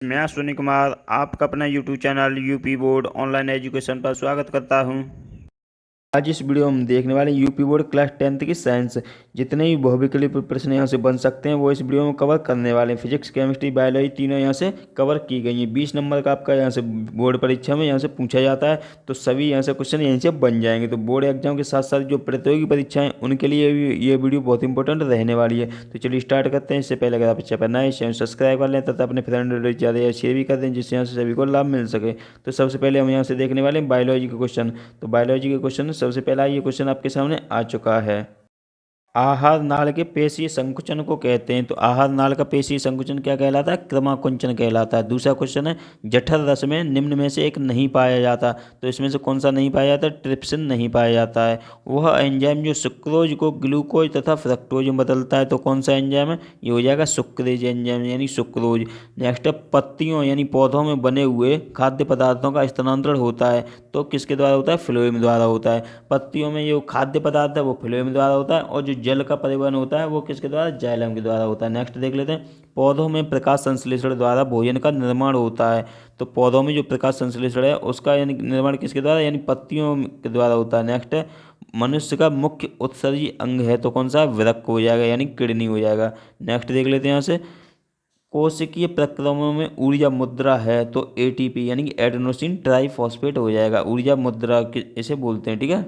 मैं अश्विनी कुमार आपका अपना YouTube channel UP board online education पर स्वागत करता हूं। आज इस वीडियो में हम देखने वाले हैं यूपी बोर्ड क्लास 10th की साइंस। जितने भी बहुविकल्पी प्रश्न यहाँ से बन सकते हैं वो इस वीडियो में कवर करने वाले हैं। फिजिक्स केमिस्ट्री बायोलॉजी तीनों यहाँ से कवर की गई हैं। 20 नंबर का आपका यहाँ से बोर्ड परीक्षा में यहाँ से पूछा जाता है, तो सभी यहाँ से क्वेश्चन यहीं से बन जाएंगे। तो बोर्ड एग्जाम के साथ साथ जो प्रतियोगी परीक्षाएं उनके लिए भी ये वीडियो बहुत इंपॉर्टेंट रहने वाली है। तो चलिए स्टार्ट करते हैं। इससे पहले अगर आप चैनल पर नए चैनल सब्सक्राइब कर लें तथा अपने फ्रेंड ज़्यादा शेयर भी कर दें, जिससे यहाँ से सभी को लाभ मिल सके। तो सबसे पहले हम यहाँ से देखने वाले हैं बायोलॉजी के क्वेश्चन। तो बायोलॉजी के क्वेश्चन सबसे पहला ये क्वेश्चन आपके सामने आ चुका है। आहार नाल के पेशीय संकुचन को कहते हैं। तो आहार नाल का पेशीय संकुचन क्या कहलाता है? क्रमाकुंचन कहलाता है। दूसरा क्वेश्चन है, जठर रस में निम्न में से एक नहीं पाया जाता। तो इसमें से कौन सा नहीं पाया जाता? ट्रिप्सिन नहीं पाया जाता है। वह एंजाइम जो सुक्रोज को ग्लूकोज तथा फ्रक्टोज में बदलता है। तो कौन सा एंजाइम है? ये हो जाएगा सुक्रेज एंजाइम यानी सुक्रोज। नेक्स्ट है, पत्तियों यानी पौधों में बने हुए खाद्य पदार्थों का स्थानांतरण होता है। तो किसके द्वारा होता है? फ्लोएम द्वारा होता है। पत्तियों में जो खाद्य पदार्थ है वो फ्लोएम द्वारा होता है, और जो जल का परिवहन होता है वो किसके द्वारा? जाइलम के द्वारा होता है। नेक्स्ट देख लेते हैं, पौधों में प्रकाश संश्लेषण द्वारा भोजन का निर्माण होता है। तो पौधों में जो प्रकाश संश्लेषण है उसका यानी निर्माण किसके द्वारा? यानी पत्तियों के द्वारा होता है। नेक्स्ट है, मनुष्य का मुख्य उत्सर्जी अंग है। तो कौन सा? वृक्क हो जाएगा यानी किडनी हो जाएगा। नेक्स्ट देख लेते हैं यहाँ से, कोशिकीय प्रक्रमों में ऊर्जा मुद्रा है। तो एटीपी यानी कि एडेनोसिन ट्राइफॉस्फेट हो जाएगा। ऊर्जा मुद्रा इसे बोलते हैं, ठीक है।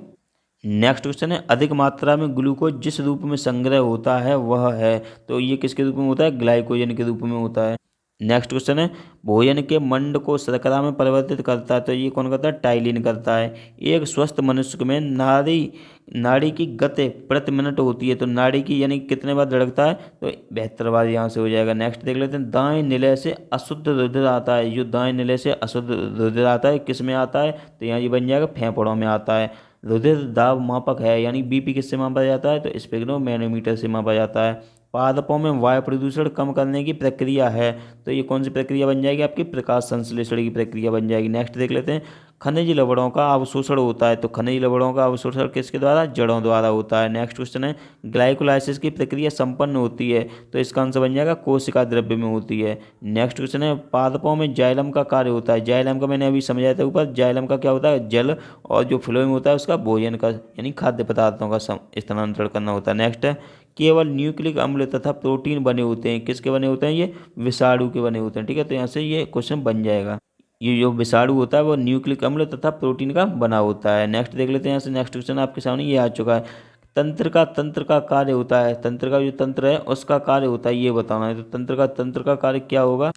नेक्स्ट क्वेश्चन है, अधिक मात्रा में ग्लूकोज जिस रूप में संग्रह होता है वह है। तो ये किसके रूप में होता है? ग्लाइकोजन के रूप में होता है। नेक्स्ट क्वेश्चन है, भोजन के मंड को शर्करा में परिवर्तित करता है। तो ये कौन करता है? टाइलिन करता है। एक स्वस्थ मनुष्य में नाड़ी नाड़ी की गति प्रति मिनट होती है। तो नाड़ी की यानी कितने बार धड़कता है? तो 72 बार यहाँ से हो जाएगा। नेक्स्ट देख लेते हैं, दाएं निलय से अशुद्ध रुधिर आता है। जो दाएं निलय से अशुद्ध रुधिर आता है किस में आता है? तो यहाँ ये बन जाएगा फेफड़ों में आता है। रुधिर दाब मापक है यानी बीपी किससे मापा जाता है? तो स्पेक्ट्रोमैनोमीटर से मापा जाता है। पादपों में वायु प्रदूषण कम करने की प्रक्रिया है। तो ये कौन सी प्रक्रिया बन जाएगी? आपकी प्रकाश संश्लेषण की प्रक्रिया बन जाएगी। नेक्स्ट देख लेते हैं, खनिज लवणों का अवशोषण होता है। तो खनिज लवणों का अवशोषण किसके द्वारा? जड़ों द्वारा होता है। नेक्स्ट क्वेश्चन है, ग्लाइकोलाइसिस की प्रक्रिया संपन्न होती है। तो इसका आंसर बन जाएगा कोशिका द्रव्य में होती है। नेक्स्ट क्वेश्चन है, पादपों में जाइलम का कार्य होता है। जाइलम का मैंने अभी समझाया था ऊपर, जाइलम का क्या होता है? जल, और जो फ्लोएम होता है उसका भोजन का यानी खाद्य पदार्थों का स्थानांतरण करना होता है। नेक्स्ट है, केवल न्यूक्लिक अम्ल तथा प्रोटीन बने होते हैं। किसके बने होते हैं? ये विषाणु के बने होते हैं, ठीक है। तो यहाँ से ये क्वेश्चन बन जाएगा। ये जो विषाणु होता है वो न्यूक्लिक अम्ल तथा प्रोटीन का बना होता है। नेक्स्ट देख लेते हैं यहाँ से। नेक्स्ट क्वेश्चन आपके सामने ये आ चुका है, तंत्र का कार्य होता है। तंत्र का जो तंत्र है उसका कार्य होता है, ये बताना है। तो तंत्र का कार्य क्या होगा?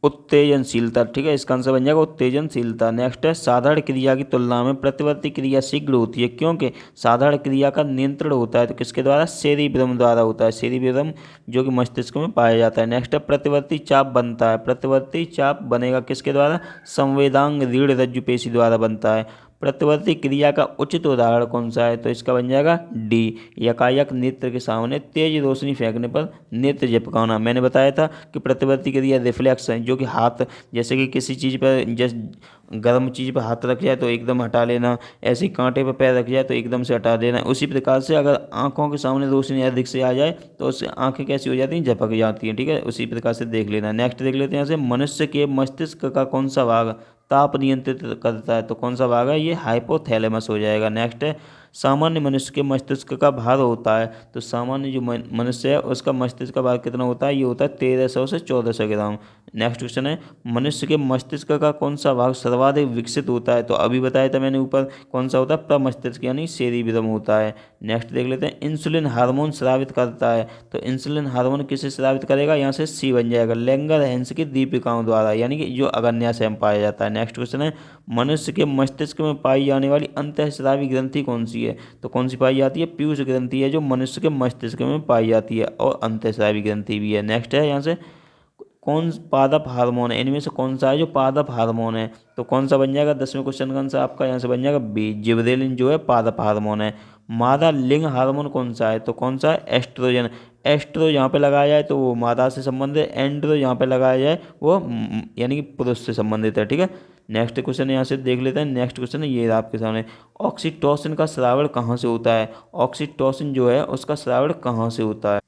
उत्तेजनशीलता, ठीक है। इसका आंसर बन जाएगा उत्तेजनशीलता। नेक्स्ट है, साधारण क्रिया की तुलना में प्रतिवर्ती क्रिया शीघ्र होती है, क्योंकि साधारण क्रिया का नियंत्रण होता है। तो किसके द्वारा? सेरिब्रम द्वारा होता है। सेरिब्रम जो कि मस्तिष्क में पाया जाता है। नेक्स्ट है, प्रतिवर्ती चाप बनता है। प्रतिवर्ती चाप बनेगा किसके द्वारा? संवेदांग रीढ़ रज्जु पेशी द्वारा बनता है। प्रतिवर्ती क्रिया का उचित उदाहरण कौन सा है? तो इसका बन जाएगा डी, यकायक नेत्र के सामने तेज रोशनी फेंकने पर नेत्र झपकाना। मैंने बताया था कि प्रतिवर्ती क्रिया रिफ्लेक्स है, जो कि हाथ, जैसे कि किसी चीज़ पर, जैसे गर्म चीज़ पर हाथ रख जाए तो एकदम हटा लेना, ऐसे ही कांटे पर पैर रख जाए तो एकदम से हटा देना। उसी प्रकार से अगर आंखों के सामने रोशनी अधिक से आ जाए तो उससे आंखें कैसी हो जाती हैं? झपक जाती हैं, ठीक है। उसी प्रकार से देख लेना। नेक्स्ट देख लेते हैं यहाँ से, मनुष्य के मस्तिष्क का कौन सा भाग ताप नियंत्रित करता है? तो कौन सा भाग है? ये हाइपोथैलेमस हो जाएगा। नेक्स्ट है, सामान्य मनुष्य के मस्तिष्क का भार होता है। तो सामान्य जो मनुष्य है उसका मस्तिष्क का भार कितना होता है? ये होता है 1300 से 1400 ग्राम। नेक्स्ट क्वेश्चन है, मनुष्य के मस्तिष्क का कौन सा भाग सर्वाधिक विकसित होता है? तो अभी बताया था मैंने ऊपर, कौन सा होता है? प्रमस्तिष्क यानी सेरिब्रम होता है। नेक्स्ट देख लेते हैं, इंसुलिन हार्मोन स्रावित करता है। तो इंसुलिन हार्मोन किसे स्रावित करेगा? यहाँ से सी बन जाएगा, लैंगर हैंस की दीपिकाओं द्वारा, यानी कि जो अग्न्याशय में पाया जाता है। नेक्स्ट क्वेश्चन है, मनुष्य के मस्तिष्क में पाई जाने वाली अंतःस्रावी ग्रंथि कौन सी है? तो कौन सी पाई जाती है? पीयूष ग्रंथि है, जो मनुष्य के मस्तिष्क में पाई जाती है, और अंतःस्रावी ग्रंथि भी है। नेक्स्ट है यहाँ से, कौन पादप हार्मोन है? इनमें से कौन सा है जो पादप हार्मोन है? तो कौन सा बन जाएगा? 10वें क्वेश्चन का आंसर आपका यहाँ से बन जाएगा बी, जिबरेलिन जो है पादप हार्मोन है। मादा लिंग हार्मोन कौन सा है? तो कौन सा है? एस्ट्रोजन। एस्ट्रो यहाँ पे लगाया जाए तो वो मादा से संबंधित है, एंड्रो यहाँ पे लगाया जाए वो यानी कि पुरुष से संबंधित है, ठीक है। नेक्स्ट क्वेश्चन यहाँ से देख लेते हैं। नेक्स्ट क्वेश्चन है ये आपके सामने, ऑक्सीटोसिन का स्रावण कहाँ से होता है? ऑक्सीटोसिन जो है उसका स्रावण कहाँ से होता है?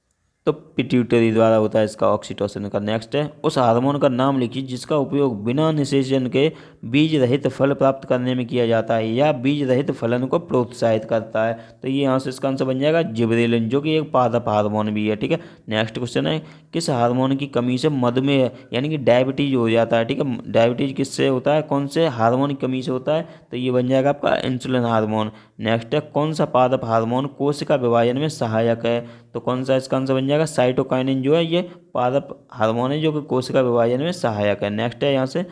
तो पिट्यूटरी द्वारा होता है इसका ऑक्सीटोसिन का। नेक्स्ट है, उस हार्मोन का नाम लिखिए जिसका उपयोग बिना निषेचन के बीज रहित फल प्राप्त करने में किया जाता है या बीज रहित फलन को प्रोत्साहित करता है। तो ये यहाँ से इसका आंसर बन जाएगा जिबरेलिन, जो कि एक पादप हार्मोन भी है। ठीक है, नेक्स्ट क्वेश्चन है, किस हार्मोन की कमी से मधुमेह यानी कि डायबिटीज हो जाता है। ठीक है, डायबिटीज किससे होता है, कौन से हार्मोन की कमी से होता है, तो ये बन जाएगा आपका इंसुलिन हार्मोन। नेक्स्ट है, कौन सा पादप हार्मोन कोशिका विभाजन में सहायक है, तो कौन सा इसका आंसर बन जाएगा साइटोकाइनिन, जो है ये पादप हार्मोन है जो कि कोशिका विभाजन में सहायक है। नेक्स्ट है यहाँ से,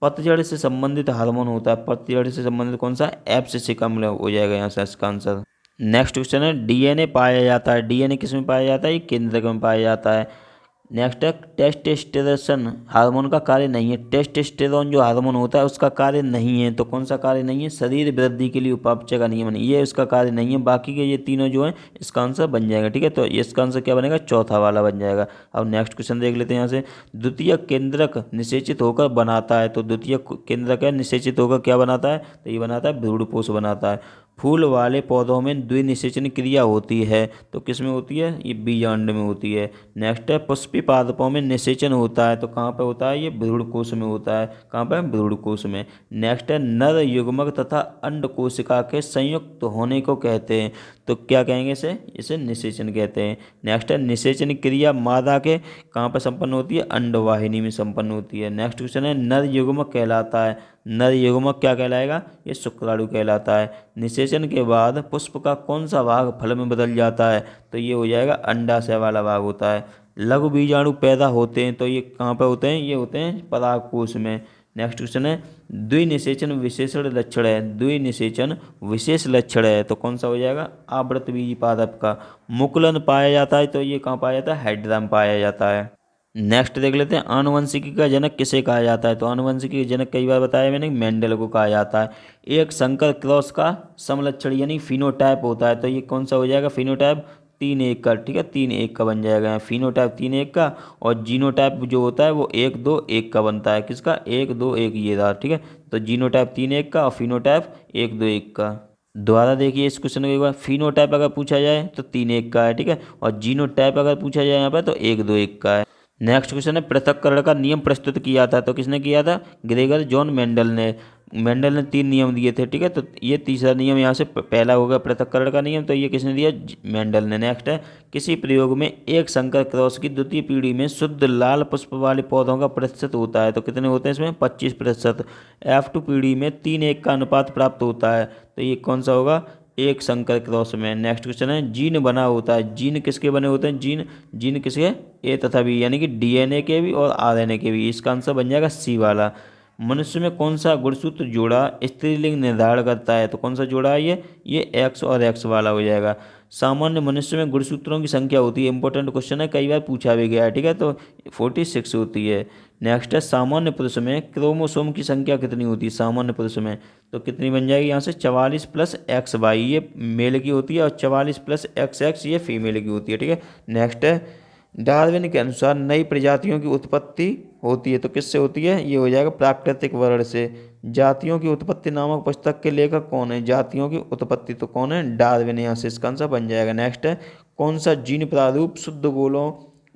पतझड़ से संबंधित हार्मोन होता है, पतझड़ से संबंधित कौन सा, एब्सिसिकम हो जाएगा यहाँ से इसका आंसर। नेक्स्ट क्वेश्चन है, डीएनए पाया जाता है, डीएनए किस में पाया जाता है, ये केंद्रक में पाया जाता है। नेक्स्ट है, टेस्टोस्टेरोन हार्मोन का कार्य नहीं है, टेस्टोस्टेरोन जो हार्मोन होता है उसका कार्य नहीं है, तो कौन सा कार्य नहीं है, शरीर वृद्धि के लिए उपापचय का नियमन, ये उसका कार्य नहीं है। बाकी के ये तीनों जो हैं इसका आंसर बन जाएगा। ठीक है, तो इसका आंसर क्या बनेगा, चौथा वाला बन जाएगा। अब नेक्स्ट क्वेश्चन देख लेते हैं यहाँ से, द्वितीय केंद्रक निषेचित होकर बनाता है, तो द्वितीय केंद्रक है निषेचित होकर क्या बनाता है, तो ये बनाता है भ्रूणपोष बनाता है। फूल वाले पौधों में द्विनिषेचन क्रिया होती है, तो किस में होती है, ये बीजांड में होती है। नेक्स्ट है, पुष्पी पादपों में निषेचन होता है, तो कहाँ पे होता है, ये भ्रूणकोश में होता है, कहाँ पे, भ्रूणकोश में। नेक्स्ट है, नर युग्मक तथा अंड कोशिका के संयुक्त होने को कहते हैं, तो क्या कहेंगे इसे, इसे निषेचन कहते हैं। नेक्स्ट है, निषेचन क्रिया मादा के कहाँ पर संपन्न होती है, अंडवाहिनी में संपन्न होती है। नेक्स्ट क्वेश्चन है, नर युग्मक कहलाता है, नर युग्मक क्या कहलाएगा, ये शुक्राणु कहलाता है। निषेचन के बाद पुष्प का कौन सा भाग फल में बदल जाता है, तो ये हो जाएगा अंडाशय वाला भाग होता है। लघु बीजाणु पैदा होते हैं, तो ये कहाँ पे होते हैं, ये होते हैं परागकोश में। नेक्स्ट क्वेश्चन है, द्विनिषेचन विशेषण लक्षण है, द्विनिषेचन विशेष लक्षण है, तो कौन सा हो जाएगा, आवृतबीजी पादप का। मुकुलन पाया जाता है, तो ये कहाँ पाया जाता है, हाइड्रा में पाया जाता है। नेक्स्ट देख लेते हैं, आनुवंशिकी का जनक किसे कहा जाता है, तो आनुवंशिकी के जनक कई बार बताया मैंने, मेंडल को कहा जाता है। एक संकर क्रॉस का समलक्षण यानी फिनोटाइप होता है, तो ये कौन सा हो जाएगा, फिनोटाइप 3:1 का। ठीक है, 3:1 का बन जाएगा, फिनोटाइप 3:1 का, और जीनोटाइप जो होता है वो 1:2:1 का बनता है, किसका, 1:2:1 ये रहा। ठीक है, तो जीनोटाइप 3:1 का और फिनोटाइप 1:2:1 का। दोबारा देखिए इस क्वेश्चन को एक बार, फिनोटाइप अगर पूछा जाए तो 3:1 का है, ठीक है, और जीनोटाइप अगर पूछा जाए यहाँ पर तो 1:2:1 का है। नेक्स्ट क्वेश्चन है, पृथक्करण का नियम प्रस्तुत किया था, तो किसने किया था, ग्रेगर जॉन मेंडल ने। मेंडल ने 3 नियम दिए थे। ठीक है, तो ये तीसरा नियम यहाँ से पहला होगा पृथक्करण का नियम, तो ये किसने दिया, मेंडल ने। नेक्स्ट है, किसी प्रयोग में एक संकर क्रॉस की द्वितीय पीढ़ी में शुद्ध लाल पुष्प वाले पौधों का प्रतिशत होता है, तो कितने होते हैं इसमें, 25%। F2 पीढ़ी में 3:1 का अनुपात प्राप्त होता है, तो ये कौन सा होगा, एक संकर क्रॉस में। नेक्स्ट क्वेश्चन है, जीन बना होता है, जीन किसके बने होते हैं, जीन जीन किसके, ए तथा बी, यानी कि डीएनए के भी और आरएनए के भी। इसका आंसर बन जाएगा सी वाला। मनुष्य में कौन सा गुणसूत्र जोड़ा स्त्रीलिंग निर्धारण करता है, तो कौन सा जोड़ा है ये एक्स और एक्स वाला हो जाएगा। सामान्य मनुष्य में गुणसूत्रों की संख्या होती है, इंपॉर्टेंट क्वेश्चन है, कई बार पूछा भी गया है। ठीक है, तो 46 होती है। नेक्स्ट है, सामान्य पुरुष में क्रोमोसोम की संख्या कितनी होती है, सामान्य पुरुष में, तो कितनी बन जाएगी यहाँ से, 44 + XY ये मेल की होती है, और 44 + XX ये फीमेल की होती है। ठीक है, नेक्स्ट है, डार्विन के अनुसार नई प्रजातियों की उत्पत्ति होती है, तो किससे होती है, ये हो जाएगा प्राकृतिक वर्ण से। जातियों की उत्पत्ति नामक पुस्तक के लेखक कौन है, जातियों की उत्पत्ति तो कौन है, डार्विन, यहाँ से इसका आंसर बन जाएगा। नेक्स्ट है, कौन सा जीन प्रारूप शुद्ध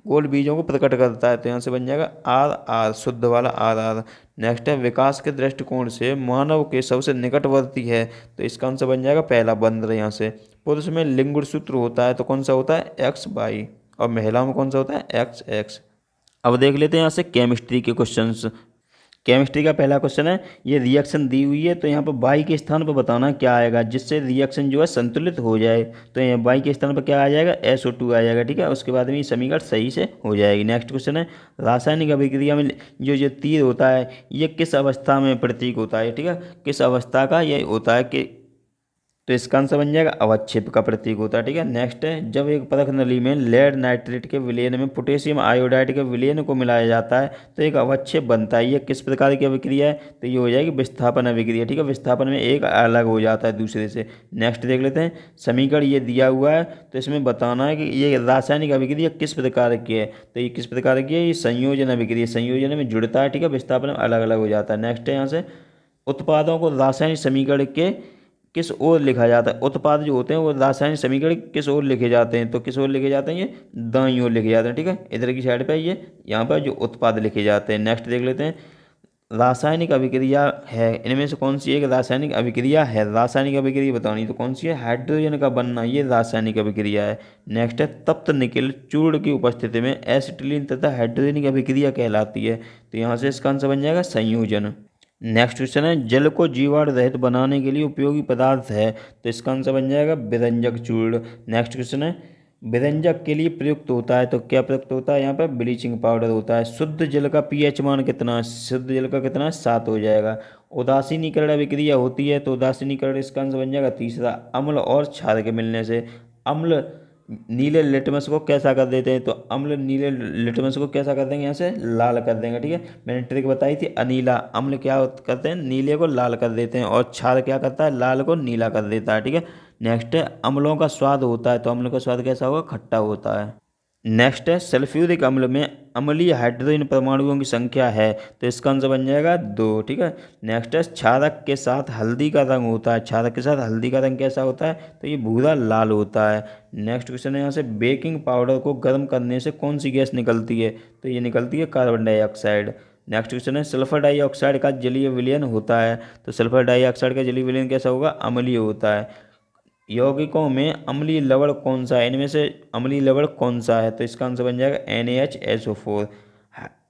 गोल बीजों को प्रकट करता है, तो यहाँ से बन जाएगा RR, शुद्ध वाला RR। नेक्स्ट है, विकास के दृष्टिकोण से मानव के सबसे निकटवर्ती है, तो इसका आंसर बन जाएगा पहला बंदर। यहाँ से पुरुष में लिंग गुणसूत्र होता है, तो कौन सा होता है, XY, और महिलाओं में कौन सा होता है, XX। अब देख लेते हैं यहाँ से केमिस्ट्री के क्वेश्चंस। केमिस्ट्री का पहला क्वेश्चन है, ये रिएक्शन दी हुई है, तो यहाँ पर बाई के स्थान पर बताना क्या आएगा जिससे रिएक्शन जो है संतुलित हो जाए, तो यहाँ बाई के स्थान पर क्या आ जाएगा, SO2 आ जाएगा। ठीक है, उसके बाद में ये समीकरण सही से हो जाएगी। नेक्स्ट क्वेश्चन है, रासायनिक अभिक्रिया में जो तीर होता है ये किस अवस्था में प्रतीक होता है, ठीक है, किस अवस्था का ये होता है, कि तो इसका आंसर बन जाएगा अवक्षेप का प्रतीक होता है। ठीक है, नेक्स्ट है, जब एक परख नली में लेड नाइट्रेट के विलयन में पोटेशियम आयोडाइड के विलयन को मिलाया जाता है तो एक अवक्षेप बनता है, ये किस प्रकार की अभिक्रिया है, तो ये हो जाएगी विस्थापन अभिक्रिया। ठीक है, विस्थापन में एक अलग हो जाता है दूसरे से। नेक्स्ट देख लेते हैं, समीकरण ये दिया हुआ है, तो इसमें बताना है कि ये रासायनिक अभिक्रिया किस प्रकार की है, तो ये किस प्रकार की है, ये संयोजन अभिक्रिया, संयोजन में जुड़ता है। ठीक है, विस्थापन में अलग अलग हो जाता है। नेक्स्ट है, यहाँ से उत्पादों को रासायनिक समीकरण के किस ओर लिखा जाता है। उत्पाद जो होते हैं वो रासायनिक समीकरण किस ओर लिखे जाते हैं, तो किस ओर लिखे जाते हैं, ये दाईं ओर लिखे जाते हैं। ठीक है, इधर की साइड पे ये यहाँ पर जो उत्पाद लिखे जाते हैं। नेक्स्ट देख लेते हैं, रासायनिक अभिक्रिया है, इनमें से कौन सी एक रासायनिक अभिक्रिया है। रासायनिक अभिक्रिया बतानी तो कौन सी है, हाइड्रोजन का बनना, ये रासायनिक अभिक्रिया है। नेक्स्ट है, तप्त निकेल चूर्ण की उपस्थिति में एसिटिलीन तथा हाइड्रोजन की अभिक्रिया कहलाती है। तो यहाँ से इसका आंसर बन जाएगा संयोजन। नेक्स्ट क्वेश्चन है, जल को जीवाणु रहित बनाने के लिए उपयोगी पदार्थ है, तो इसका आंसर बन जाएगा विरंजक चूर्ण। नेक्स्ट क्वेश्चन है, विरंजक के लिए प्रयुक्त होता है, तो क्या प्रयुक्त होता है, यहाँ पर ब्लीचिंग पाउडर होता है। शुद्ध जल का पीएच मान कितना है, शुद्ध जल का कितना है, 7 हो जाएगा। उदासीनीकरण अभिक्रिया होती है, तो उदासीनीकरण इसका आंसर बन जाएगा तीसरा, अम्ल और क्षार के मिलने से। अम्ल नीले लिटमस को कैसा कर देते हैं, तो अम्ल नीले लिटमस को कैसा कर देंगे, यहाँ से लाल कर देंगे। ठीक है, मैंने ट्रिक बताई थी, अनीला। अम्ल क्या करते हैं, नीले को लाल कर देते हैं, और क्षार क्या करता है, लाल को नीला कर देता है। ठीक है, नेक्स्ट है, अम्लों का स्वाद होता है, तो अम्ल का स्वाद कैसा होगा, खट्टा होता है। नेक्स्ट है, सल्फ्यूरिक अम्ल में अम्लीय हाइड्रोजन परमाणुओं की संख्या है, तो इसका आंसर बन जाएगा 2। ठीक है, नेक्स्ट है, क्षारक के साथ हल्दी का रंग होता है, क्षारक के साथ हल्दी का रंग कैसा होता है, तो ये भूरा लाल होता है। नेक्स्ट क्वेश्चन है यहाँ से, बेकिंग पाउडर को गर्म करने से कौन सी गैस निकलती है, तो ये निकलती है कार्बन डाइऑक्साइड। नेक्स्ट क्वेश्चन है, सल्फर डाइऑक्साइड का जलीय विलयन होता है, तो सल्फर डाइऑक्साइड का जलीय विलयन कैसा होगा, अम्लीय होता है। यौगिकों में अम्लीय लवण कौन सा है, इनमें से अम्लीय लवण कौन सा है, तो इसका आंसर बन जाएगा NaHSO4।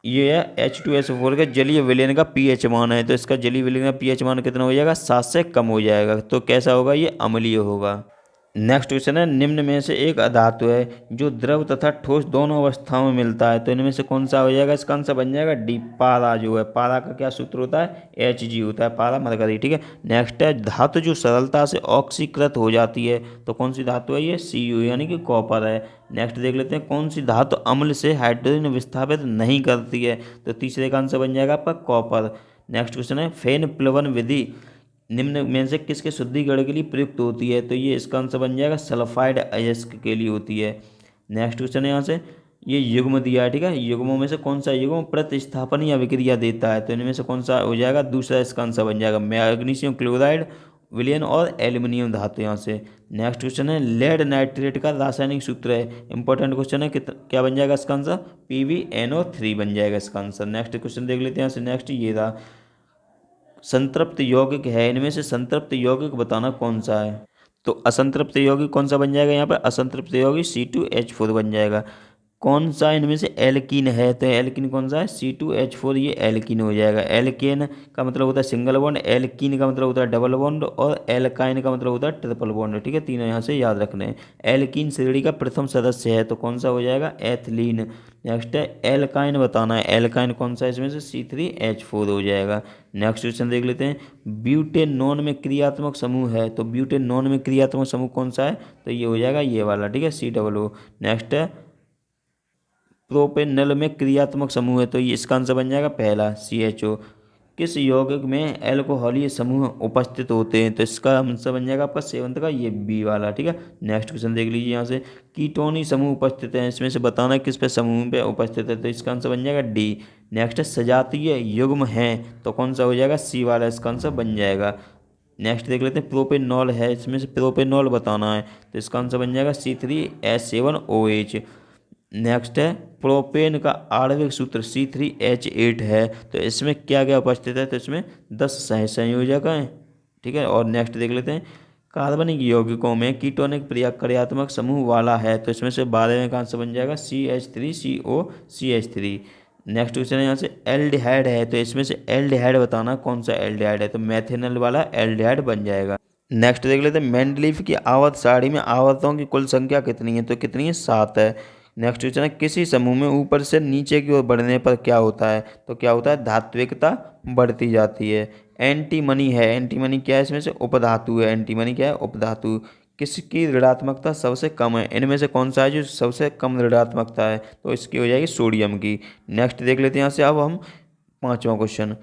ये है H2SO4 के जलीय विलयन का पीएच मान है, तो इसका जलीय विलयन का पीएच मान कितना हो जाएगा, 7 से कम हो जाएगा, तो कैसा होगा, ये अम्लीय होगा। नेक्स्ट क्वेश्चन है, निम्न में से एक अधातु है जो द्रव तथा ठोस दोनों अवस्थाओं में मिलता है, तो इनमें से कौन सा हो जाएगा, इसका आंसर बन जाएगा डी, पारा। जो है, पारा का क्या सूत्र होता है, Hg होता है, पारा मरकरी। ठीक है, नेक्स्ट है, धातु जो सरलता से ऑक्सीकृत हो जाती है, तो कौन सी धातु है, ये Cu यानी कि कॉपर है। नेक्स्ट देख लेते हैं, कौन सी धातु अम्ल से हाइड्रोजन विस्थापित नहीं करती है, तो तीसरे का आंसर बन जाएगा आपका कॉपर। नेक्स्ट क्वेश्चन है, फेन प्लवन विधि निम्न में से किसके शुद्धिकरण के लिए प्रयुक्त होती है, तो ये इसका आंसर बन जाएगा सल्फाइड अयस्क के लिए होती है। नेक्स्ट क्वेश्चन है यहाँ से, ये युग्म दिया है। ठीक है, युग्मों में से कौन सा युग्म प्रतिस्थापन या विक्रिया देता है, तो इनमें से कौन सा हो जाएगा, दूसरा इसका आंसर बन जाएगा मैग्नीशियम क्लोराइड, विलयन और एल्यूमिनियम धातु यहाँ से। नेक्स्ट क्वेश्चन है, लेड नाइट्रेट का रासायनिक सूत्र है, इंपॉर्टेंट क्वेश्चन है, क्या बन जाएगा इसका आंसर, PbNO3 बन जाएगा इसका आंसर। नेक्स्ट क्वेश्चन देख लेते हैं यहाँ से, नेक्स्ट ये रहा, संतृप्त यौगिक है, इनमें से संतृप्त यौगिक बताना कौन सा है, तो असंतृप्त यौगिक कौन सा बन जाएगा, यहाँ पर असंतृप्त यौगिक C2H4 बन जाएगा। कौन सा इनमें से एल्कीन है, तो एल्कीन कौन सा है, C2H4, ये एल्कीन हो जाएगा। एल्केन का मतलब होता है सिंगल बॉन्ड, एल्कीन का मतलब होता है डबल बॉन्ड, और एल्काइन का मतलब होता है ट्रिपल बॉन्ड। ठीक है, तीनों यहाँ से याद रखने हैं। एल्कीन श्रेणी का प्रथम सदस्य है, तो कौन सा हो जाएगा, एथिलीन। नेक्स्ट है, एल्काइन बताना है, एल्काइन कौन सा है, इसमें से C3H4 हो जाएगा। नेक्स्ट क्वेश्चन देख लेते हैं, ब्यूटेनॉन में क्रियात्मक समूह है, तो ब्यूटेनॉन में क्रियात्मक समूह कौन सा है, तो ये हो जाएगा ये वाला। ठीक है, COO। नेक्स्ट है, प्रोपेनल में क्रियात्मक समूह है, तो ये इसका आंसर बन जाएगा पहला, CHO। किस यौगिक में अल्कोहलीय समूह उपस्थित होते हैं, तो इसका आंसर बन जाएगा आपका सेवंथ का, ये बी वाला। ठीक है, नेक्स्ट क्वेश्चन देख लीजिए यहाँ से, कीटोनी समूह उपस्थित है, इसमें से बताना है किस पे समूह पे उपस्थित है, तो इसका आंसर बन जाएगा डी। नेक्स्ट है, सजातीय युग्म है, तो कौन सा हो जाएगा, सी वाला, इसका आंसर बन जाएगा। नेक्स्ट देख लेते हैं, प्रोपेनॉल है, इसमें से प्रोपेनॉल बताना है, तो इसका आंसर बन जाएगा C3H7OH। नेक्स्ट है, प्रोपेन का आणविक सूत्र C3H8 है, तो इसमें क्या क्या उपस्थित है, तो इसमें 10 सहसंयोजक हैं। ठीक है, और नेक्स्ट देख लेते हैं, कार्बनिक यौगिकों में कीटोनिक क्रियात्मक समूह वाला है, तो इसमें से 12वें का आंसर बन जाएगा CH3COCH3। नेक्स्ट क्वेश्चन है यहाँ से, एल्डिहाइड है, तो इसमें से एल्डिहाइड बताना कौन सा एल्डिहाइड है, तो मेथेनल वाला एल्डिहाइड बन जाएगा। नेक्स्ट देख लेते हैं, मेंडलीफ की आवर्त सारणी में आवर्तों की कुल संख्या कितनी है, तो कितनी है, 7 है। नेक्स्ट क्वेश्चन है, किसी समूह में ऊपर से नीचे की ओर बढ़ने पर क्या होता है, तो क्या होता है, धात्विकता बढ़ती जाती है। एंटीमनी है, एंटीमनी क्या है, इसमें से उपधातु है, एंटीमनी क्या है, उपधातु। किसकी ऋणात्मकता सबसे कम है, इनमें से कौन सा है जो सबसे कम ऋणात्मकता है, तो इसकी हो जाएगी सोडियम की। नेक्स्ट देख लेते हैं यहाँ से, अब हम 5वां क्वेश्चन,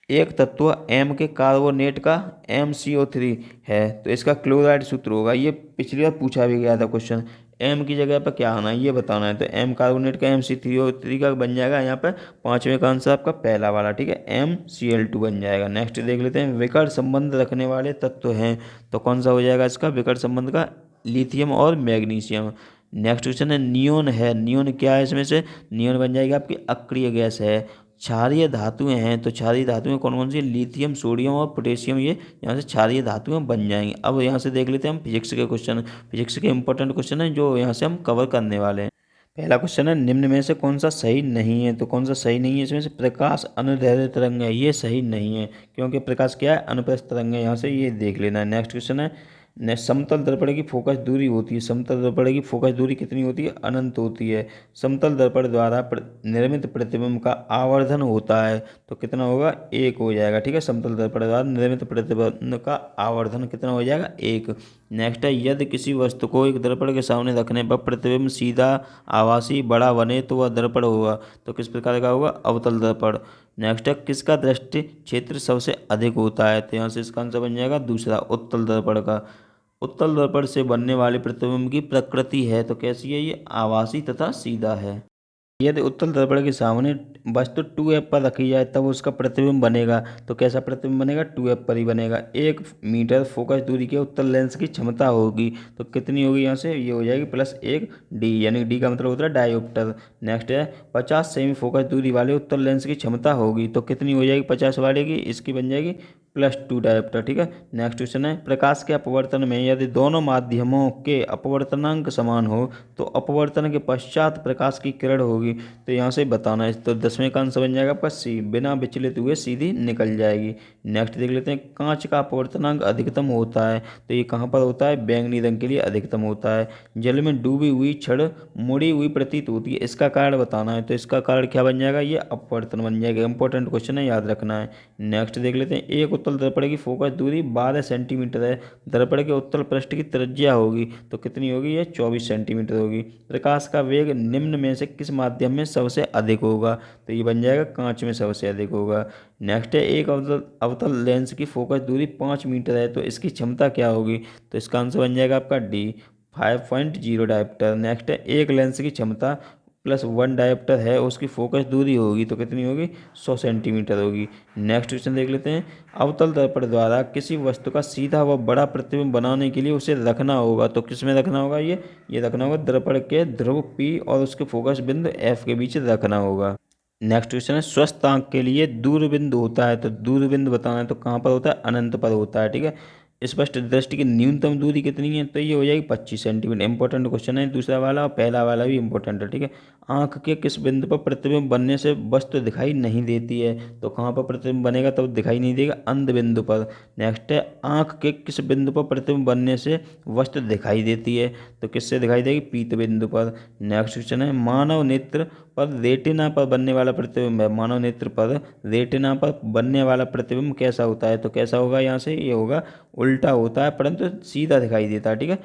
एक तत्व M के कार्बोनेट का MCO3 है, तो इसका क्लोराइड सूत्र होगा, ये पिछली बार पूछा भी गया था क्वेश्चन। एम की जगह पर क्या आना है ये बताना है। तो एम कार्बोनेट का MC3O3 का बन जाएगा यहाँ पर पाँचवें का आंसर आपका पहला वाला, ठीक है, MCl2 बन जाएगा। नेक्स्ट देख लेते हैं, विकर्ण संबंध रखने वाले तत्व हैं, तो कौन सा हो जाएगा इसका विकर्ण संबंध का, लिथियम और मैग्नीशियम। नेक्स्ट क्वेश्चन है नियोन है, नियोन क्या है इसमें से, नियोन बन जाएगी आपकी अक्रिय गैस है। क्षारीय धातुएं हैं, तो क्षारीय धातुएं कौन कौन सी, लिथियम, सोडियम और पोटेशियम, ये यहाँ से क्षारीय धातुएं बन जाएंगी। अब यहाँ से देख लेते हैं हम फिजिक्स के क्वेश्चन, फिजिक्स के इंपॉर्टेंट क्वेश्चन है जो यहाँ से हम कवर करने वाले हैं। पहला क्वेश्चन है निम्न में से कौन सा सही नहीं है, तो कौन सा सही नहीं है इसमें से, प्रकाश अनुदैर्ध्य तरंग है, ये सही नहीं है क्योंकि प्रकाश क्या है, अनुप्रस्थ तरंग है, यहाँ से ये देख लेना है। नेक्स्ट क्वेश्चन है समतल दर्पण की फोकस दूरी होती है, समतल दर्पण की फोकस दूरी कितनी होती है, अनंत होती है। समतल दर्पण द्वारा निर्मित प्रतिबिंब का आवर्धन होता है, तो कितना होगा, 1 हो जाएगा, ठीक है। समतल दर्पण द्वारा निर्मित प्रतिबिंब का आवर्धन कितना हो जाएगा, 1। नेक्स्ट है यदि किसी वस्तु को एक दर्पण के सामने रखने पर प्रतिबिंब सीधा, आभासी, बड़ा बने तो वह दर्पण होगा, तो किस प्रकार का होगा, अवतल दर्पण। नेक्स्ट है किसका दृष्टि क्षेत्र सबसे अधिक होता है, तो यहाँ से इसका आंसर बन जाएगा दूसरा, उत्तल दर्पण का। उत्तल दर्पण से बनने वाले प्रतिबिंब की प्रकृति है, तो कैसी है ये, आभासी तथा सीधा है। यदि उत्तल दर्पण के सामने वस्तु 2F पर रखी जाए तब उसका प्रतिबिंब बनेगा, तो कैसा प्रतिबिंब बनेगा, 2F पर ही बनेगा। 1 मीटर फोकस दूरी के उत्तल लेंस की क्षमता होगी, तो कितनी होगी, यहाँ से ये हो जाएगी +1D, यानी D का मतलब होता है डायोप्टर। नेक्स्ट है 50 सेमी फोकस दूरी वाले उत्तल लेंस की क्षमता होगी, तो कितनी हो जाएगी 50 वाले की, इसकी बन जाएगी +2 डायोप्टर, ठीक है। नेक्स्ट क्वेश्चन है प्रकाश के अपवर्तन में यदि दोनों माध्यमों के अपवर्तनांक समान हो तो अपवर्तन के पश्चात प्रकाश की किरण होगी, तो यहाँ से बताना है। तो 10वें का आंसर बन जाएगा आपका C, बिना विचलित हुए सीधी निकल जाएगी। नेक्स्ट देख लेते हैं कांच का अपवर्तनांक अधिकतम होता है, तो ये कहाँ पर होता है, बैंगनी रंग के लिए अधिकतम होता है। जल में डूबी हुई छड़ मुड़ी हुई प्रतीत होती है, इसका कारण बताना है, तो इसका कारण क्या बन जाएगा, ये अपवर्तन बन जाएगा। इंपॉर्टेंट क्वेश्चन है, याद रखना है। नेक्स्ट देख लेते हैं एक उत्तल दर्पण की फोकस दूरी 12 सेंटीमीटर है, दर्पण के उत्तल पृष्ठ की त्रिज्या होगी, तो कितनी होगी, ये 24 सेंटीमीटर होगी। प्रकाश का वेग निम्न में से किस माध्यम में सबसे अधिक होगा, तो ये बन जाएगा कांच में सबसे अधिक होगा। नेक्स्ट है एक अवतल लेंस की फोकस दूरी 5 मीटर है, तो इसकी क्षमता क्या होगी, तो इसका आंसर बन जाएगा आपका D, 5.0 डायोप्टर। नेक्स्ट है एक लेंस की क्षमता +1 डायोप्टर है, उसकी फोकस दूरी होगी, तो कितनी होगी, 100 सेंटीमीटर होगी। नेक्स्ट क्वेश्चन देख लेते हैं अवतल दर्पण द्वारा किसी वस्तु का सीधा व बड़ा प्रतिबिंब बनाने के लिए उसे रखना होगा, तो किस में रखना होगा, ये रखना होगा दर्पण के ध्रुव P और उसके फोकस बिंदु F के बीच रखना होगा। नेक्स्ट क्वेश्चन है स्वस्थ आंख के लिए दूरबिंदु होता है, तो दूरबिंदु बताना है, तो कहाँ पर होता है, अनंत पर होता है, ठीक है। स्पष्ट दृष्टि की न्यूनतम दूरी कितनी है, तो ये हो जाएगी 25 सेंटीमीटर। इंपॉर्टेंट क्वेश्चन है दूसरा वाला, और पहला वाला भी इंपॉर्टेंट है, ठीक है। आंख के किस बिंदु पर प्रतिबिंब बनने से वस्तु दिखाई नहीं देती है, तो कहाँ पर प्रतिबिंब बनेगा तब दिखाई नहीं देगा, अंध बिंदु पर। नेक्स्ट है आंख के किस बिंदु पर प्रतिबिंब बनने से वस्तु दिखाई देती है, तो किससे दिखाई देगी, पीत बिंदु पर। नेक्स्ट क्वेश्चन है मानव नेत्र पर रेटिना पर बनने वाला प्रतिबिंब है, मानव नेत्र पर रेटिना पर बनने वाला प्रतिबिंब कैसा होता है, तो कैसा होगा, यहाँ से ये होगा उल्टा होता है परंतु सीधा दिखाई देता है, ठीक है।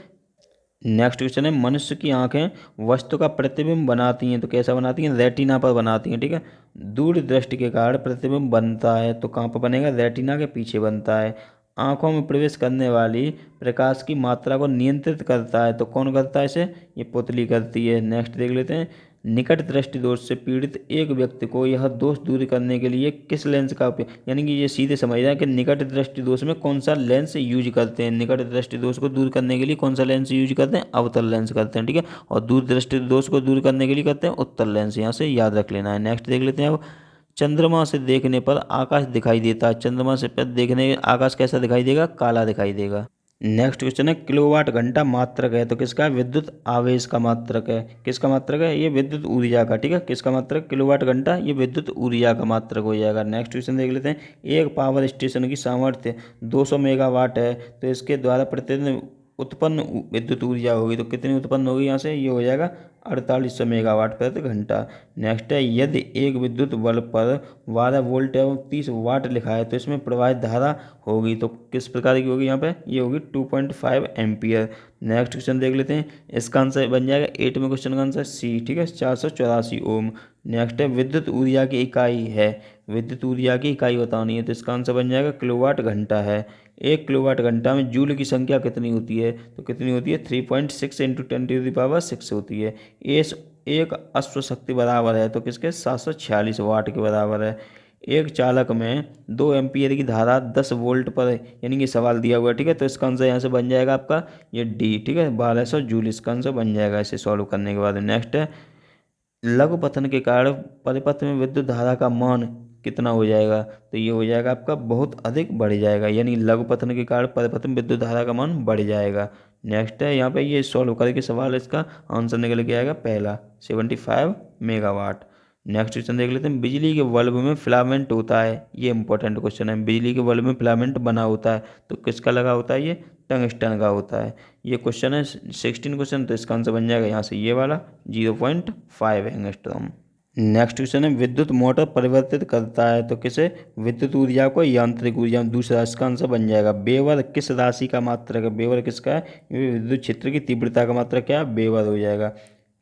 नेक्स्ट क्वेश्चन है मनुष्य की आंखें वस्तु का प्रतिबिंब बनाती हैं, तो कैसा बनाती हैं, रेटिना पर बनाती हैं, ठीक है। दूर दृष्टि के कारण प्रतिबिंब बनता है, तो कहाँ पर बनेगा, रेटिना के पीछे बनता है। आंखों में प्रवेश करने वाली प्रकाश की मात्रा को नियंत्रित करता है, तो कौन करता है इसे, ये पुतली करती है। नेक्स्ट देख लेते हैं निकट दृष्टि दोष से पीड़ित एक व्यक्ति को यह दोष दूर करने के लिए किस लेंस का उपयोग, यानी कि ये सीधे समझ रहे हैं कि निकट दृष्टि दोष में कौन सा लेंस यूज करते हैं, निकट दृष्टि दोष को दूर करने के लिए कौन सा लेंस यूज करते हैं, अवतल लेंस करते हैं, ठीक है। और दूर दृष्टि दोष को दूर करने के लिए करते हैं उत्तल लेंस, यहाँ से याद रख लेना है। नेक्स्ट देख लेते हैं अब चंद्रमा से देखने पर आकाश दिखाई देता है, चंद्रमा से पर देखने आकाश कैसा दिखाई देगा, काला दिखाई देगा। नेक्स्ट क्वेश्चन है किलोवाट घंटा मात्रक है, तो किसका, विद्युत आवेश का मात्रक है, किसका मात्रक है, ये विद्युत ऊर्जा का, ठीक है। किसका मात्रक, किलोवाट घंटा, ये विद्युत ऊर्जा का मात्रक हो जाएगा। नेक्स्ट क्वेश्चन देख लेते हैं एक पावर स्टेशन की सामर्थ्य 200 मेगावाट है, तो इसके द्वारा प्रतिदिन उत्पन्न विद्युत ऊर्जा होगी, तो कितनी उत्पन्न होगी, यहाँ से ये हो जाएगा 4800 मेगावाट प्रति घंटा। नेक्स्ट है यदि एक विद्युत बल्ब पर 12 वोल्ट एवं 30 वाट लिखा है तो इसमें प्रवाहित धारा होगी, तो किस प्रकार की होगी, यहाँ पे ये होगी 2.5 एम्पियर। नेक्स्ट क्वेश्चन देख लेते हैं इसका आंसर बन जाएगा 8वें क्वेश्चन का आंसर C, ठीक है, 484 ओम। नेक्स्ट है विद्युत ऊर्जा की इकाई है, विद्युत ऊर्जा की इकाई बतानी है, तो इसका आंसर बन जाएगा किलोवाट घंटा है। 1 किलोवाट घंटा में जूल की संख्या कितनी होती है? तो कितनी होती है? 3.6 इंटू 10⁻6 होती है। एक अश्वशक्ति बराबर है तो किसके? 746 वाट के बराबर है। एक चालक में 2 एम्पीयर की धारा 10 वोल्ट पर, यानी कि सवाल दिया हुआ है, ठीक है। तो इसका आंसर यहाँ से बन जाएगा आपका ये डी, ठीक है, 1200 जूल इसका आंसर बन जाएगा इसे सॉल्व करने के बाद। नेक्स्ट है, लघु पतन के कारण परिपथ में विद्युत धारा का मान कितना हो जाएगा? तो ये हो जाएगा आपका बहुत अधिक बढ़ जाएगा, यानी लघु पतन के कारण परिपथ में विद्युत धारा का मान बढ़ जाएगा। नेक्स्ट है यहाँ पे ये सॉल्व करके सवाल इसका आंसर निकल के आएगा पहला 75 मेगावाट। नेक्स्ट क्वेश्चन देख लेते हैं, बिजली के बल्ब में फिलामेंट होता है, ये इंपॉर्टेंट क्वेश्चन है। बिजली के बल्ब में फिलामेंट बना होता है तो किसका लगा होता है? ये टंगस्टन का होता है। ये क्वेश्चन है 16 क्वेश्चन, तो इसका आंसर बन जाएगा यहाँ से ये वाला 0.5 एंगस्ट्रॉम। नेक्स्ट क्वेश्चन है, विद्युत मोटर परिवर्तित करता है तो किसे? विद्युत ऊर्जा को यांत्रिक ऊर्जा में। दूसरा इसका आंसर बन जाएगा वेबर किस राशि का मात्रक है? वेबर किसका है? ये विद्युत क्षेत्र की तीव्रता का मात्रक क्या है? वेबर हो जाएगा।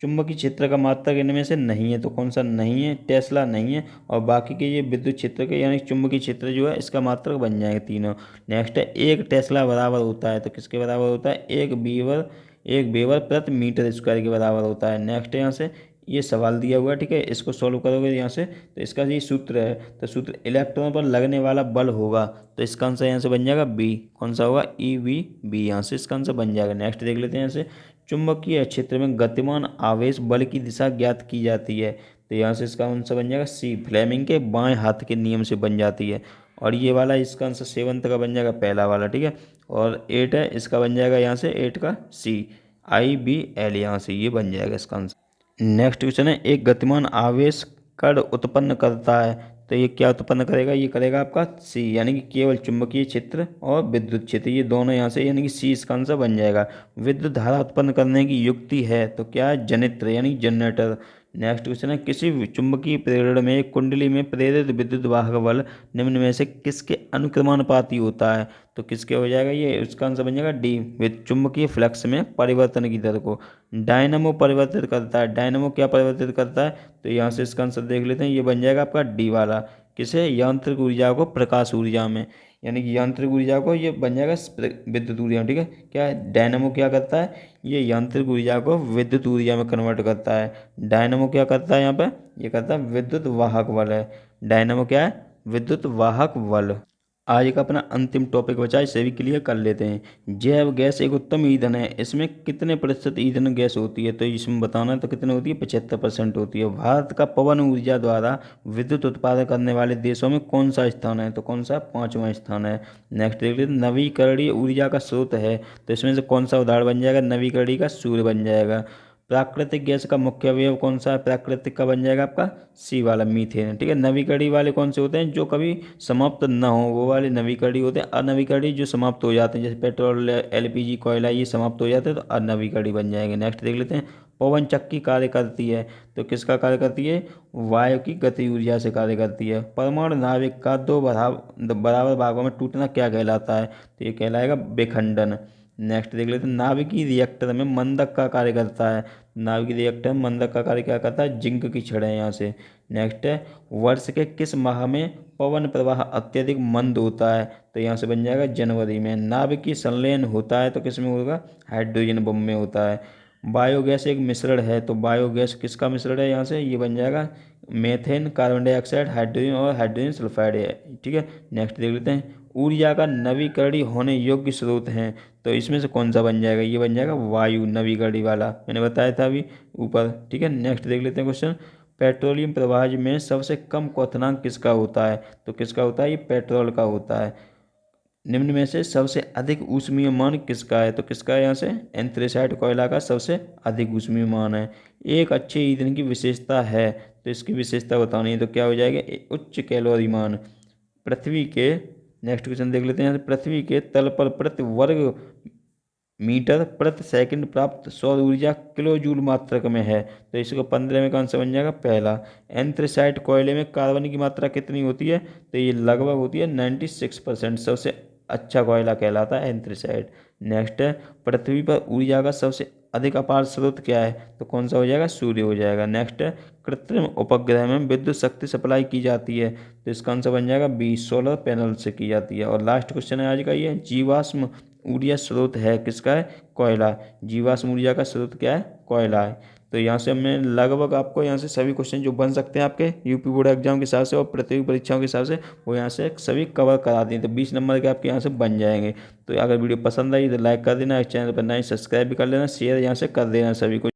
चुंबकीय क्षेत्र का मात्रक इनमें से नहीं है तो कौन सा नहीं है? टेस्ला नहीं है। और बाकी के ये विद्युत क्षेत्र के यानी चुंबकीय क्षेत्र जो है इसका मात्रक बन जाएंगे तीनों। नेक्स्ट है, एक टेस्ला बराबर होता है तो किसके बराबर होता है? एक वेबर प्रति मीटर स्क्वायर के बराबर होता है। नेक्स्ट यहाँ से ये सवाल दिया हुआ है, ठीक है, इसको सॉल्व करोगे यहाँ से तो इसका ये सूत्र है, तो सूत्र इलेक्ट्रॉन पर लगने वाला बल होगा तो इसका आंसर यहाँ से बन जाएगा बी। कौन सा होगा? EV यहाँ से इसका आंसर बन जाएगा। नेक्स्ट देख लेते हैं, यहाँ से चुंबकीय क्षेत्र में गतिमान आवेश बल की दिशा ज्ञात की जाती है तो यहाँ से इसका आंसर बन जाएगा सी, फ्लेमिंग के बाएं हाथ के नियम से बन जाती है। और ये वाला इसका आंसर 7th का बन जाएगा पहला वाला, ठीक है। और 8 है इसका बन जाएगा यहाँ से 8 का सी, IBL यहाँ से ये बन जाएगा इसका आंसर। नेक्स्ट क्वेश्चन है, एक गतिमान आवेश कण उत्पन्न करता है तो ये क्या उत्पन्न करेगा? ये करेगा आपका सी, यानी कि केवल चुंबकीय क्षेत्र और विद्युत क्षेत्र, ये दोनों यहाँ से, यानी कि सी इसका आंसर बन जाएगा। विद्युत धारा उत्पन्न करने की युक्ति है तो क्या है? जनित्र यानी जनरेटर। नेक्स्ट क्वेश्चन है, किसी भी चुंबकीय प्रेरण में एक कुंडली में प्रेरित विद्युत वाहक बल निम्न में से किसके अनुक्रमानुपाती होता है? तो किसके हो जाएगा? ये उसका आंसर बन जाएगा डी, विद्युत चुंबकीय फ्लक्स में परिवर्तन की दर को डायनामो परिवर्तित करता है। डायनामो क्या परिवर्तित करता है? तो यहाँ से इसका आंसर देख लेते हैं, ये बन जाएगा आपका डी वाला। किसे? यांत्रिक ऊर्जा को प्रकाश ऊर्जा में, यानी कि यांत्रिक ऊर्जा को ये बन जाएगा विद्युत ऊर्जा, ठीक है। क्या है? डायनामो क्या करता है? ये यांत्रिक ऊर्जा को विद्युत ऊर्जा में कन्वर्ट करता है। डायनामो क्या करता है यहाँ पे? ये करता है विद्युत वाहक बल है। डायनामो क्या है? विद्युत वाहक बल। आज का अपना अंतिम टॉपिक बचा है, इसे भी क्लियर कर लेते हैं। जैव गैस एक उत्तम ईंधन है, इसमें कितने प्रतिशत ईंधन गैस होती है? तो इसमें बताना है तो कितने होती है? 75% होती है। भारत का पवन ऊर्जा द्वारा विद्युत उत्पादन करने वाले देशों में कौन सा स्थान है? तो कौन सा? 5वां स्थान है। नेक्स्ट देख लेते हैं, नवीकरणीय ऊर्जा का स्रोत है तो इसमें से कौन सा उदाहरण बन जाएगा? नवीकरणीय का सूर्य बन जाएगा। प्राकृतिक गैस का मुख्य अवयव कौन सा है? प्राकृतिक का बन जाएगा आपका सी वाला, मीथेन, ठीक है। नवीकरणीय वाले कौन से होते हैं? जो कभी समाप्त न हो वो वाले नवीकरणीय होते हैं। अनवीकरणीय जो समाप्त हो जाते हैं, जैसे पेट्रोल, LPG, कोयला, ये समाप्त हो जाते हैं तो अनवीकरणीय बन जाएंगे। नेक्स्ट देख लेते हैं, पवन चक्की कार्य करती है तो किसका कार्य करती है? वायु की गति ऊर्जा से कार्य करती है। परमाणु नाभिक का दो बराबर भागों में टूटना क्या कहलाता है? तो ये कहलाएगा विखंडन। नेक्स्ट देख लेते हैं, नाभिकीय रिएक्टर में मंदक का कार्य करता है। नाभिकीय रिएक्टर में मंदक का कार्य क्या करता है? जिंक की छड़ है यहाँ से। नेक्स्ट है, वर्ष के किस माह में पवन प्रवाह अत्यधिक मंद होता है? तो यहाँ से बन जाएगा जनवरी में। नाभिकीय संलयन होता है तो किस में होगा? हाइड्रोजन बम में होता है। बायोगैस एक मिश्रण है तो बायोगैस किसका मिश्रण है? यहाँ से ये बन जाएगा मेथेन, कार्बन डाइऑक्साइड, हाइड्रोजन और हाइड्रोजन सल्फाइड है, ठीक है। नेक्स्ट देख लेते हैं, ऊर्जा का नवीकरणीय होने योग्य स्रोत हैं तो इसमें से कौन सा बन जाएगा? ये बन जाएगा वायु, नवीकरणीय वाला, मैंने बताया था अभी ऊपर, ठीक है। नेक्स्ट देख लेते हैं क्वेश्चन, पेट्रोलियम प्रवाह में सबसे कम क्वथनांक किसका होता है? तो किसका होता है? ये पेट्रोल का होता है। निम्न में से सबसे अधिक ऊष्मीय मान किसका है? तो किसका है यहाँ से? एंथ्रेसाइट कोयला का सबसे अधिक ऊष्मीय मान है। एक अच्छे ईंधन की विशेषता है तो इसकी विशेषता बतानी है तो क्या हो जाएगा? उच्च कैलोरी मान। पृथ्वी के, नेक्स्ट क्वेश्चन देख लेते हैं यहाँ से, पृथ्वी के तल पर प्रति वर्ग मीटर प्रति सेकंड प्राप्त सौर ऊर्जा किलो जूल मात्रक में है तो इसको 15 में कौन सा बन जाएगा? पहला। एंथ्रेसाइट कोयले में कार्बन की मात्रा कितनी होती है? तो ये लगभग होती है 96%, सबसे अच्छा कोयला कहलाता है एंथ्रेसाइट। नेक्स्ट है, पृथ्वी पर ऊर्जा का सबसे अधिक अपार स्रोत क्या है? तो कौन सा हो जाएगा? सूर्य हो जाएगा। नेक्स्ट है, कृत्रिम उपग्रह में विद्युत शक्ति सप्लाई की जाती है, तो इसका आंसर बन जाएगा बी, सोलर पैनल से की जाती है। और लास्ट क्वेश्चन है आज का ये, जीवाश्म ऊर्जा स्रोत है किसका है? कोयला। जीवाश्म ऊर्जा का स्रोत क्या है? कोयला है। तो यहाँ से हमने लगभग आपको यहाँ से सभी क्वेश्चन जो बन सकते हैं आपके यूपी बोर्ड एग्जाम के हिसाब से और प्रतियोगी परीक्षाओं के हिसाब से, वो यहाँ से सभी कवर करा दिए। तो 20 नंबर के आपके यहाँ से बन जाएंगे। तो अगर वीडियो पसंद आई तो लाइक कर देना, इस चैनल पर नए सब्सक्राइब भी कर लेना, शेयर यहाँ से कर देना सभी को।